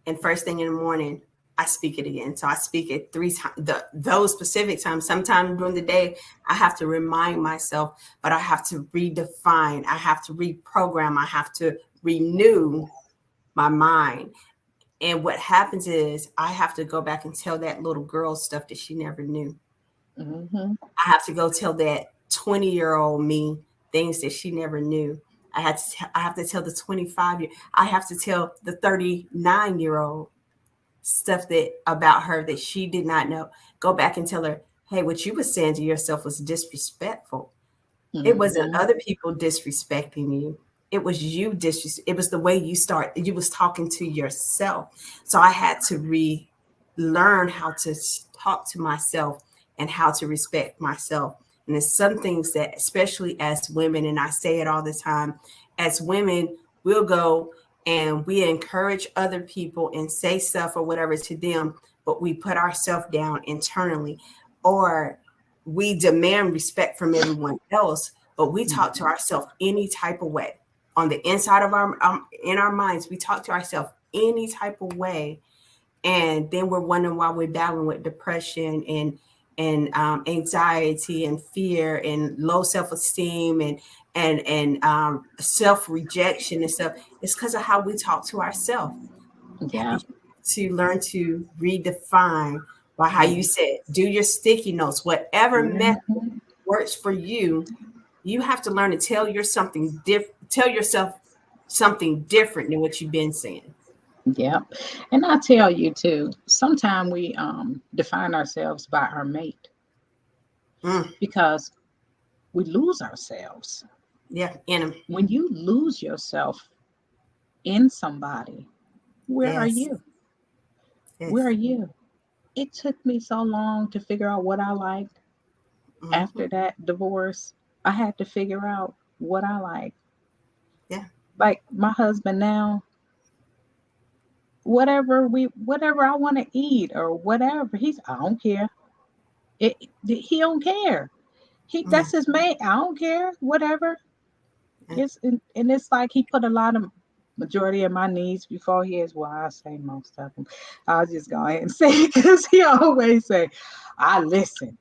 and first thing in the morning, I speak it again. So I speak it 3 times. Those specific times. Sometime during the day, I have to remind myself, but I have to redefine. I have to reprogram. I have to renew my mind. And what happens is, I have to go back and tell that little girl stuff that she never knew. hmm I have to go tell that 20-year-old me things that she never knew. I have to tell the 25-year. I have to tell the 39-year-old stuff that about her that she did not know. Go back and tell her, hey, what you were saying to yourself was disrespectful. It wasn't other people disrespecting you. It was you it was the way you was talking to yourself. So I had to relearn how to talk to myself and how to respect myself. And there's some things that, especially as women, and I say it all the time, as women, we'll go and we encourage other people and say stuff or whatever to them, but we put ourselves down internally, or we demand respect from everyone else, but we talk to ourselves any type of way. On the inside of in our minds, we talk to ourselves any type of way, and then we're wondering why we're battling with depression and anxiety and fear and low self-esteem and self-rejection and stuff. It's because of how we talk to ourselves. Yeah. To learn to redefine by how you said, do your sticky notes, whatever method works for you. You have to learn to tell yourself something different than what you've been saying. Yeah. And I tell you too, sometimes we define ourselves by our mate because we lose ourselves. Yeah, in them. When you lose yourself in somebody, where are you? Yes. Where are you? It took me so long to figure out what I liked. After that divorce, I had to figure out what I like. Yeah. Like my husband now, whatever I want to eat or whatever, I don't care. He don't care. That's his mate. I don't care. Whatever. And it's like he put a lot of majority of my needs before his. Well, I say most of them. I'll just go ahead and say it because he always say, "I listen,"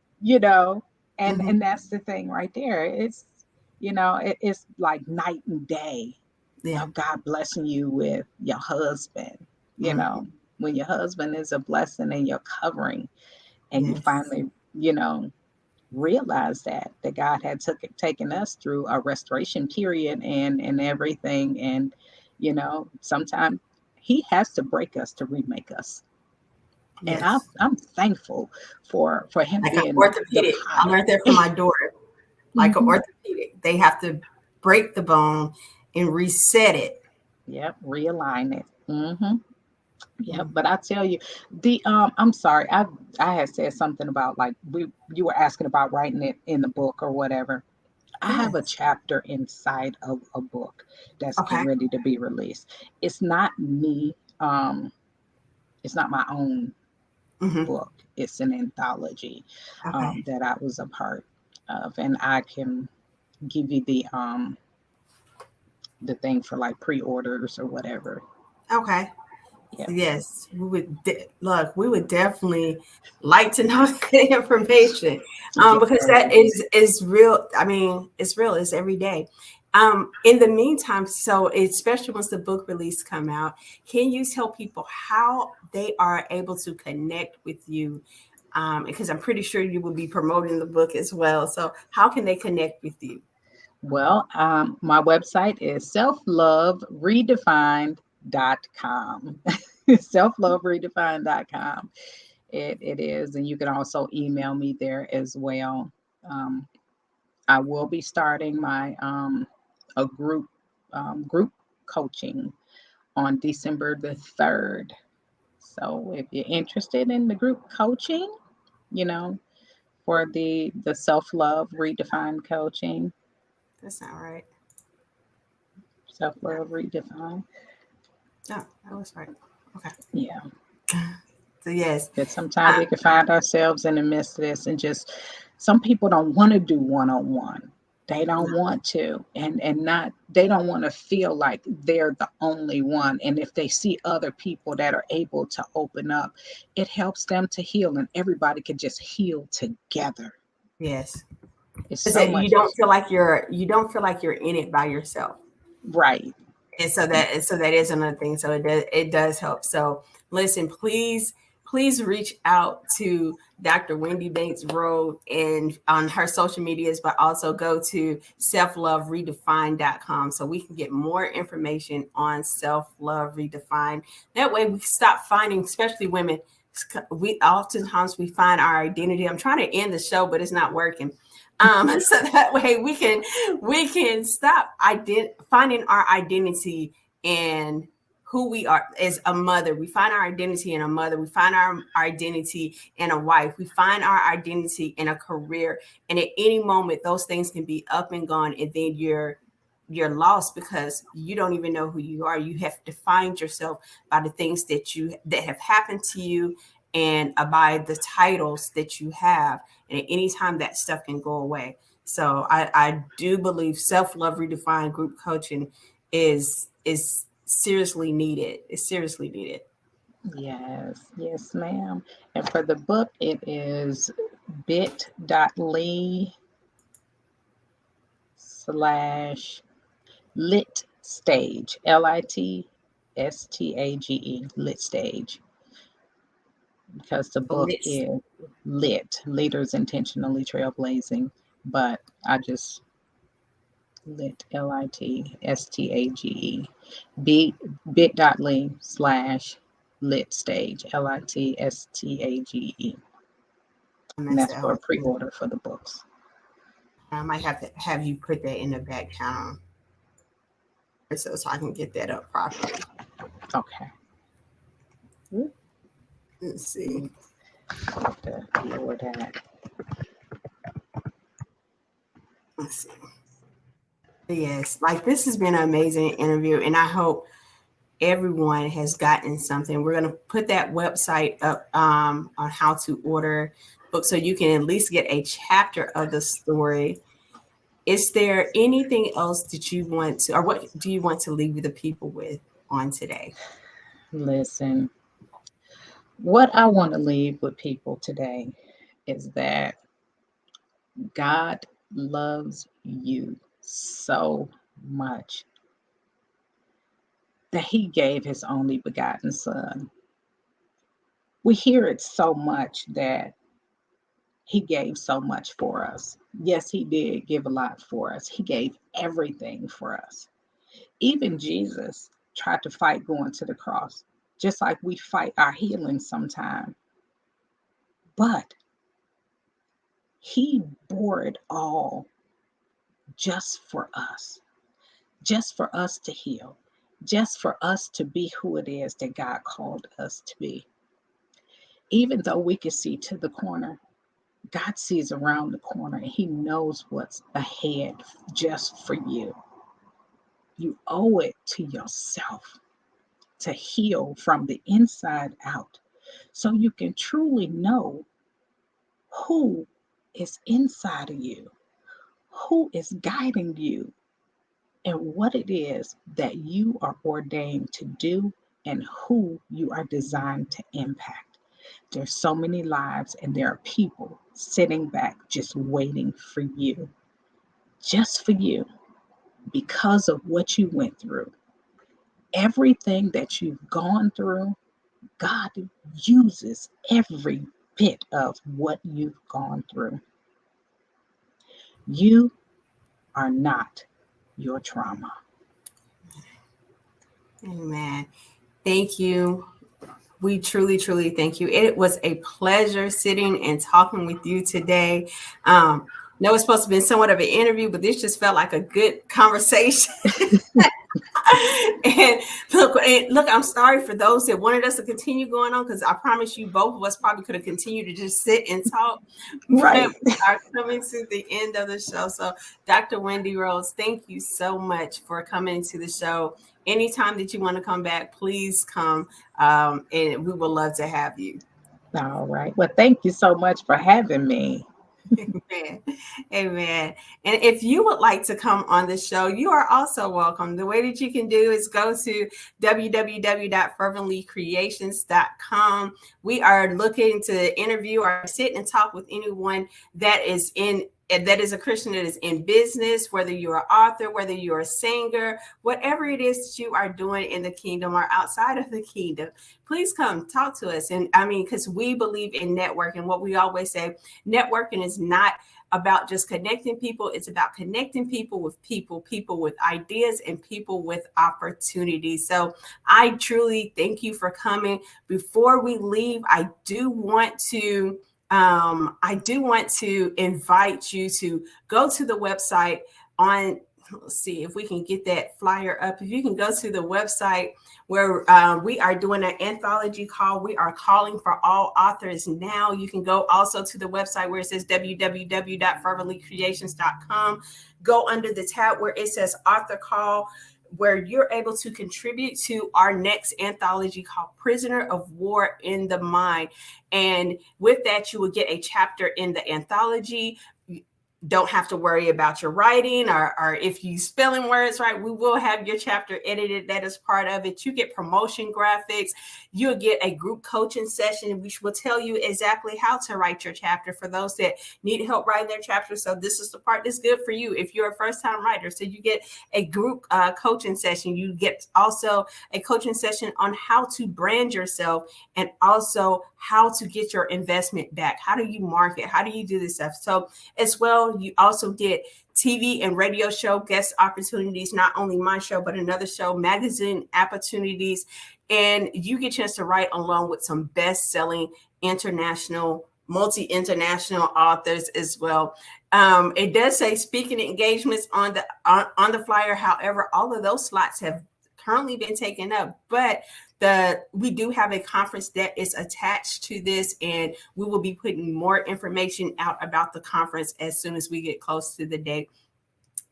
and that's the thing right there. It's it's like night and day. Of God blessing you with your husband. When your husband is a blessing and you're covering, and you finally realize that God had taken us through a restoration period and everything, and sometimes he has to break us to remake us. And I'm thankful for him like being an orthopedic. I learned that from my daughter. Like an orthopedic, they have to break the bone and reset it. Yep, realign it. Yeah, but I tell you, I'm sorry, I had said something about like you were asking about writing it in the book or whatever. I have a chapter inside of a book that's getting ready to be released. It's not me, it's not my own book. It's an anthology that I was a part of, and I can give you the thing for like pre-orders or whatever. Okay. Yeah. Yes, we would we would definitely like to know the information because that is real. I mean, it's real. It's every day. In the meantime, so especially once the book release come out, can you tell people how they are able to connect with you? Because I'm pretty sure you will be promoting the book as well. So how can they connect with you? Well, my website is selfloveredefined.com. selfloveredefined.com. It is, and you can also email me there as well. I will be starting my a group coaching on December the 3rd. So if you're interested in the group coaching, for the self-love redefined coaching. That's not right. Self-love redefined. No, that was right. Okay. Yeah. So yes. But sometimes we can find ourselves in the midst of this, and just some people don't want to do one-on-one. They don't want to, and they don't want to feel like they're the only one. And if they see other people that are able to open up, it helps them to heal, and everybody can just heal together. Yes. It's so much. You don't feel like you're in it by yourself. Right. And so that is another thing. So it does help. So listen, please please reach out to Dr. Wendy Banks Rhodes and on her social medias, but also go to selfloveredefined.com so we can get more information on self-love redefined. That way we can stop finding, especially women, we oftentimes we find our identity. I'm trying to end the show, but it's not working. So that way we can stop finding our identity in who we are as a mother. We find our identity in a mother. We find our identity in a wife. We find our identity in a career. And at any moment, those things can be up and gone, and then you're lost because you don't even know who you are. You have to find yourself by the things that have happened to you and by the titles that you have. And at any time that stuff can go away. So I do believe self-love redefined group coaching is seriously needed. It's seriously needed. Yes, ma'am. And for the book, it is bit.ly/lit stage, LITSTAGE, lit stage, because the book is lit, leaders intentionally trailblazing, but I just lit, LITSTAGE, bit.ly/lit stage, LITSTAGE. And that's for a pre-order for the books. I might have to have you put that in the back channel so I can get that up properly. Okay. Let's see. I'll have to lower that. Let's see. Yes, like this has been an amazing interview, and I hope everyone has gotten something. We're going to put that website up on how to order books so you can at least get a chapter of the story. Is there anything else that you want to, or what do you want to leave the people with on today? Listen, what I want to leave with people today is that God loves you so much that he gave his only begotten son. We hear it so much that he gave so much for us. Yes, he did give a lot for us. He gave everything for us. Even Jesus tried to fight going to the cross, just like we fight our healing sometime. But he bore it all just for us to heal, just for us to be who it is that God called us to be. Even though we can see to the corner, God sees around the corner and he knows what's ahead just for you. You owe it to yourself to heal from the inside out so you can truly know who is inside of you, who is guiding you, and what it is that you are ordained to do and who you are designed to impact. There's so many lives and there are people sitting back just waiting for you, just for you, because of what you went through. Everything that you've gone through, God uses every bit of what you've gone through. You are not your trauma. Amen. Thank you. We truly, truly thank you. It was a pleasure sitting and talking with you today. No, it's supposed to be somewhat of an interview, but this just felt like a good conversation. And look, I'm sorry for those that wanted us to continue going on, because I promise you both of us probably could have continued to just sit and talk. Right. But we are coming to the end of the show. So Dr. Wendy Rhodes, thank you so much for coming to the show. Anytime that you want to come back, please come. And we would love to have you. All right. Well, thank you so much for having me. Amen. Amen. And if you would like to come on the show, you are also welcome. The way that you can do is go to www.ferventlycreations.com. We are looking to interview or sit and talk with anyone that is in and that is a Christian that is in business, whether you're an author, whether you're a singer, whatever it is that you are doing in the kingdom or outside of the kingdom, please come talk to us. And I mean, because we believe in networking. What we always say, networking is not about just connecting people. It's about connecting people with people with ideas, and people with opportunities. So I truly thank you for coming. Before we leave, I do want to invite you to go to the website on, let's see if we can get that flyer up. If you can go to the website where we are doing an anthology call. We are calling for all authors now. You can go also to the website where it says www.ferventlycreations.com. Go under the tab where it says author call, where you're able to contribute to our next anthology called Prisoner of War in the Mind. And with that, you will get a chapter in the anthology. Don't have to worry about your writing or if you spelling words right. We will have your chapter edited. That is part of it. You get promotion graphics. You'll get a group coaching session, which will tell you exactly how to write your chapter for those that need help writing their chapter. So this is the part that's good for you if you're a first-time writer. So you get a group coaching session. You get also a coaching session on how to brand yourself, and also how to get your investment back. How do you market? How do you do this stuff? So as well, you also get TV and radio show guest opportunities, not only my show, but another show, magazine opportunities, and you get a chance to write along with some best-selling international, multi-international authors as well. It does say speaking engagements on the flyer. However, all of those slots have currently been taken up, but we do have a conference that is attached to this, and we will be putting more information out about the conference as soon as we get close to the date.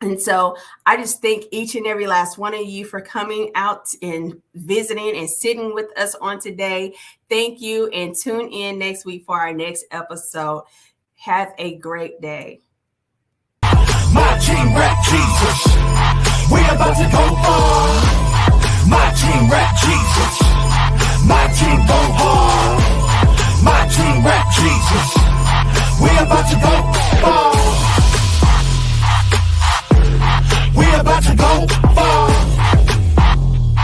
And so I just thank each and every last one of you for coming out and visiting and sitting with us on today. Thank you, and tune in next week for our next episode. Have a great day. My team rap Jesus. We about to go far. My team rap Jesus. My team go hard.